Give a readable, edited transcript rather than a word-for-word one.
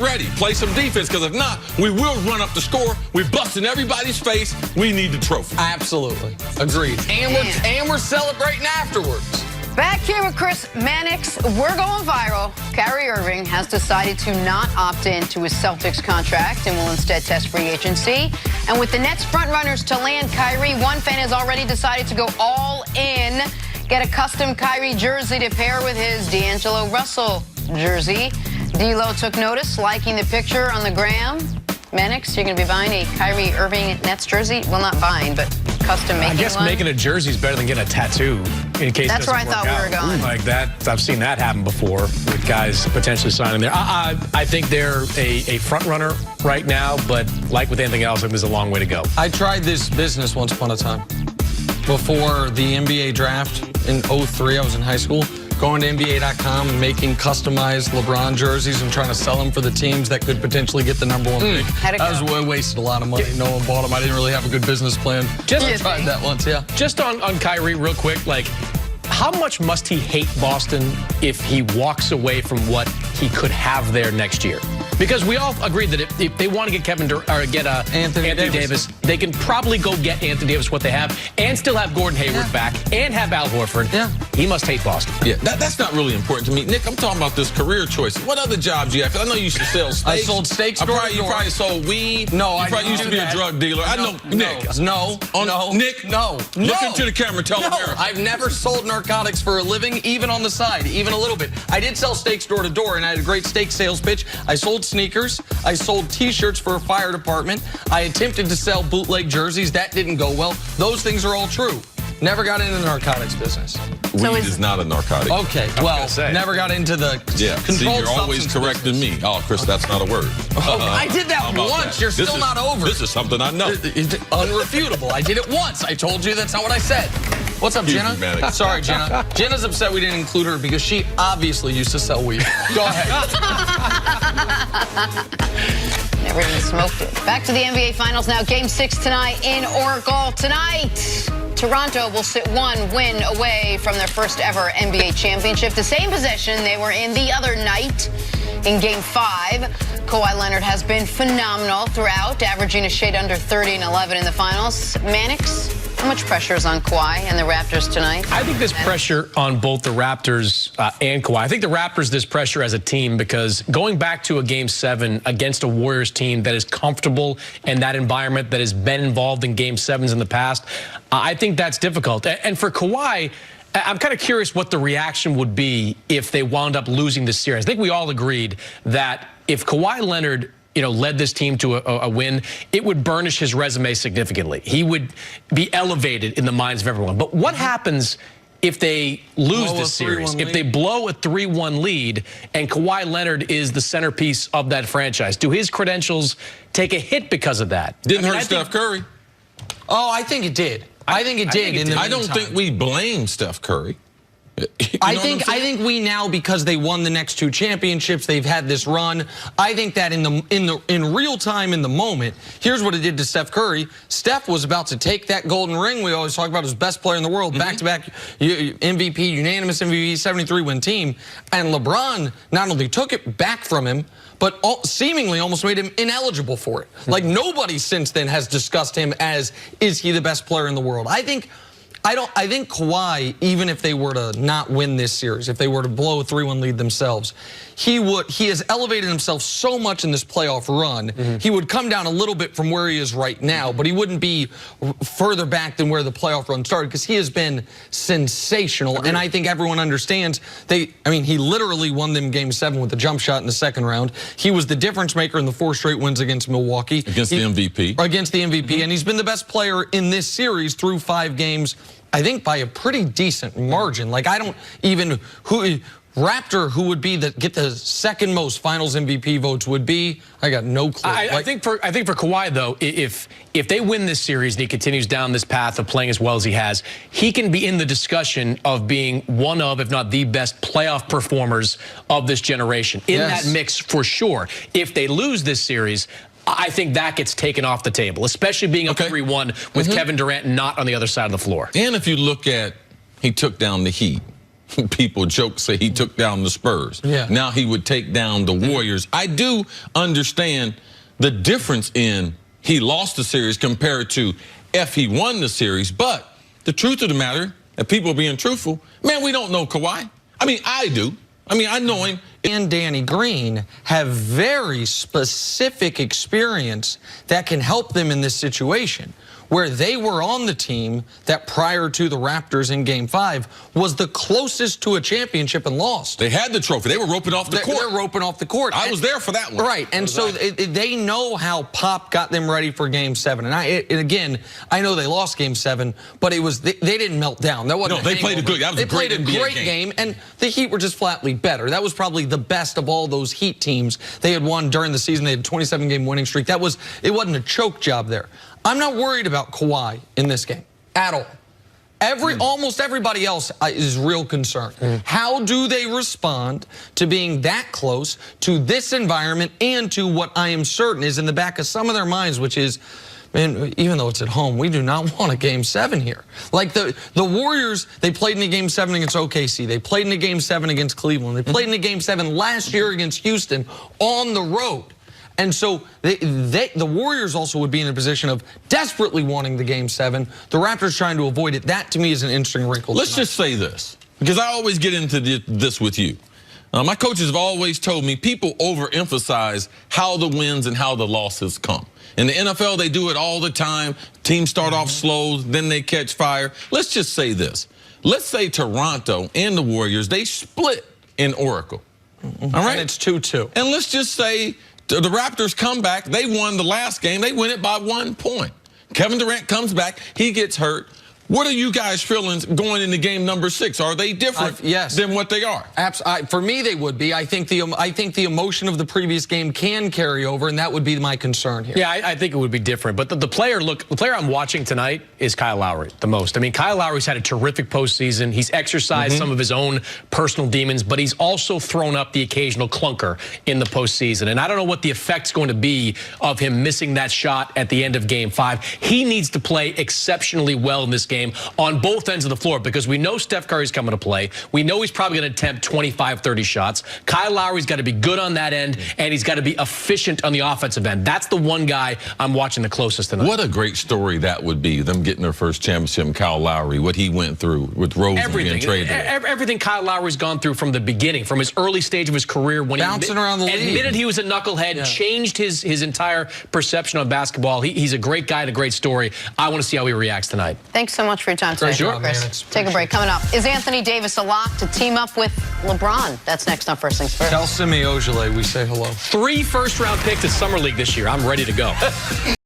ready. Play some defense, because if not, we will run up the score. We're busting everybody's face. We need the trophy. Absolutely. Agreed. And we're celebrating afterwards. Back here with Chris Mannix, we're going viral. Kyrie Irving has decided to not opt in to his Celtics contract and will instead test free agency. And with the Nets frontrunners to land Kyrie, one fan has already decided to go all in, get a custom Kyrie jersey to pair with his D'Angelo Russell jersey. D'Lo took notice, liking the picture on the gram. Mannix, you're going to be buying a Kyrie Irving Nets jersey? Well, not buying, but custom making one. I guess making a jersey is better than getting a tattoo in case That's it doesn't where I thought work we were out. going. Like that, I've seen that happen before with guys potentially signing there. I think they're a front runner right now, but like with anything else, there's a long way to go. I tried this business once upon a time. Before the NBA draft in '03, I was in high school. Going to NBA.com and making customized LeBron jerseys and trying to sell them for the teams that could potentially get the #1 pick. How'd it go? I wasted a lot of money. No one bought them. I didn't really have a good business plan. I tried that once, yeah. Just on Kyrie real quick, like, how much must he hate Boston if he walks away from what he could have there next year? Because we all agreed that if they want to get Anthony Davis, they can probably go get Anthony Davis what they have and still have Gordon Hayward back and have Al Horford. Yeah. He must hate Boston. Yeah, that's not really important to me. Nick, I'm talking about this career choice. What other jobs do you have? 'Cause I know you used to sell steaks. I sold steaks. You probably sold weed. No, you probably used to be a drug dealer. I know, Nick. No. Nick, No. Look into the camera. Tell America. I've never sold narcotics for a living, even on the side, even a little bit. I did sell steaks door to door, and I had a great steak sales pitch. I sold sneakers. I sold T-shirts for a fire department. I attempted to sell bootleg jerseys. That didn't go well. Those things are all true. Never got into the narcotics business. Weed is not a narcotic. Okay, well, never got into the controlled you're always substance correcting business. me. Oh, Chris, that's not a word. I did that once. You're still not over. This is something I know. Unrefutable. I did it once. I told you that's not what I said. What's up, Excuse Jenna? me, Mannix. Sorry, Jenna. Jenna's upset we didn't include her because she obviously used to sell weed. Go ahead. Never even smoked it. Back to the NBA Finals now. Game 6 tonight in Oracle. Tonight, Toronto will sit one win away from their first ever NBA championship. The same position they were in the other night in Game 5. Kawhi Leonard has been phenomenal throughout, averaging a shade under 30 and 11 in the finals. Mannix, how much pressure is on Kawhi and the Raptors tonight? I think there's pressure on both the Raptors and Kawhi. I think the Raptors, there's pressure as a team because going back to a Game 7 against a Warriors team that is comfortable in that environment, that has been involved in Game 7s in the past, I think that's difficult. And for Kawhi, I'm kind of curious what the reaction would be if they wound up losing this series. I think we all agreed that if Kawhi Leonard led this team to a win, it would burnish his resume significantly. He would be elevated in the minds of everyone. But what happens if they lose this series, if they blow a 3-1 lead and Kawhi Leonard is the centerpiece of that franchise? Do his credentials take a hit because of that? Didn't hurt Steph Curry. Oh, I think it did. I think it did. I don't think we blame Steph Curry. I think we now, because they won the next 2 championships, they've had this run. I think that in real time, in the moment, here's what it did to Steph Curry. Steph was about to take that golden ring we always talk about as best player in the world, back-to-back MVP, unanimous MVP, 73-win team, and LeBron not only took it back from him, but seemingly almost made him ineligible for it. Like, nobody since then has discussed him as, is he the best player in the world? I think Kawhi, even if they were to not win this series, if they were to blow a 3-1 lead themselves, he has elevated himself so much in this playoff run, he would come down a little bit from where he is right now, but he wouldn't be further back than where the playoff run started because he has been sensational. And I think everyone understands he literally won them Game 7 with a jump shot in the second round. He was the difference maker in the 4 straight wins against Milwaukee. Against the MVP. Against the MVP. And he's been the best player in this series through 5 games, I think by a pretty decent margin. Like, I don't even Raptor, who would be get the second most Finals MVP votes would be. I got no clue. I think for Kawhi though, if they win this series and he continues down this path of playing as well as he has, he can be in the discussion of being one of, if not the best playoff performers of this generation. In that mix for sure. If they lose this series, I think that gets taken off the table, especially being a 3-1 with Kevin Durant not on the other side of the floor. And if you look at, he took down the Heat. people say he took down the Spurs. Yeah. Now he would take down the Warriors. I do understand the difference in he lost the series compared to if he won the series. But the truth of the matter, if people are being truthful, man, we don't know Kawhi. I mean, I do. I mean, I know him. And Danny Green have very specific experience that can help them in this situation, where they were on the team that prior to the Raptors in Game 5 was the closest to a championship and lost. They had the trophy. They were roping off the court. They're roping off the court. I was there for that one. Right, and so they know how Pop got them ready for Game 7. And again, I know they lost Game 7, but it was they didn't melt down. That wasn't. No, they played a good. That was they played a great game, and the Heat were just flatly better. That was probably the best of all those Heat teams they had won during the season. They had a 27-game winning streak. It wasn't a choke job there. I'm not worried about Kawhi in this game at all. Almost everybody else is real concerned. How do they respond to being that close to this environment and to what I am certain is in the back of some of their minds, which is, man, even though it's at home, we do not want a Game 7 here. Like the Warriors, they played in a Game 7 against OKC. They played in a Game 7 against Cleveland. They played in a Game 7 last year against Houston on the road. And so the Warriors also would be in a position of desperately wanting the Game 7. The Raptors trying to avoid it. That, to me, is an interesting wrinkle. Let's just say this, because I always get into this with you. My coaches have always told me people overemphasize how the wins and how the losses come. In the NFL, they do it all the time. Teams start off slow, then they catch fire. Let's just say this. Let's say Toronto and the Warriors, they split in Oracle. All right? And it's 2-2. And let's just say the Raptors come back. They won the last game. They win it by 1 point. Kevin Durant comes back. He gets hurt. What are you guys' feelings going into game number 6? Are they different than what they are? For me, they would be. I think the emotion of the previous game can carry over, and that would be my concern here. Yeah, I think it would be different. But the player I'm watching tonight is Kyle Lowry the most. I mean, Kyle Lowry's had a terrific postseason. He's exercised some of his own personal demons, but he's also thrown up the occasional clunker in the postseason. And I don't know what the effect's going to be of him missing that shot at the end of Game 5. He needs to play exceptionally well in this game on both ends of the floor, because we know Steph Curry's coming to play. We know he's probably going to attempt 25, 30 shots. Kyle Lowry's got to be good on that end, and he's got to be efficient on the offensive end. That's the one guy I'm watching the closest tonight. What a great story that would be, them getting their first championship, and Kyle Lowry, what he went through with Rose and getting traded. Everything Kyle Lowry's gone through from the beginning, from his early stage of his career when bouncing around the league. Admitted he was a knucklehead, changed his entire perception of basketball. He's a great guy and a great story. I want to see how he reacts tonight. Thanks so much for your time today, Chris. Take a break. Coming up, is Anthony Davis a lock to team up with LeBron? That's next on First Things First. Tell Simi Ojeleye we say hello. 3 first-round picks at Summer League this year. I'm ready to go.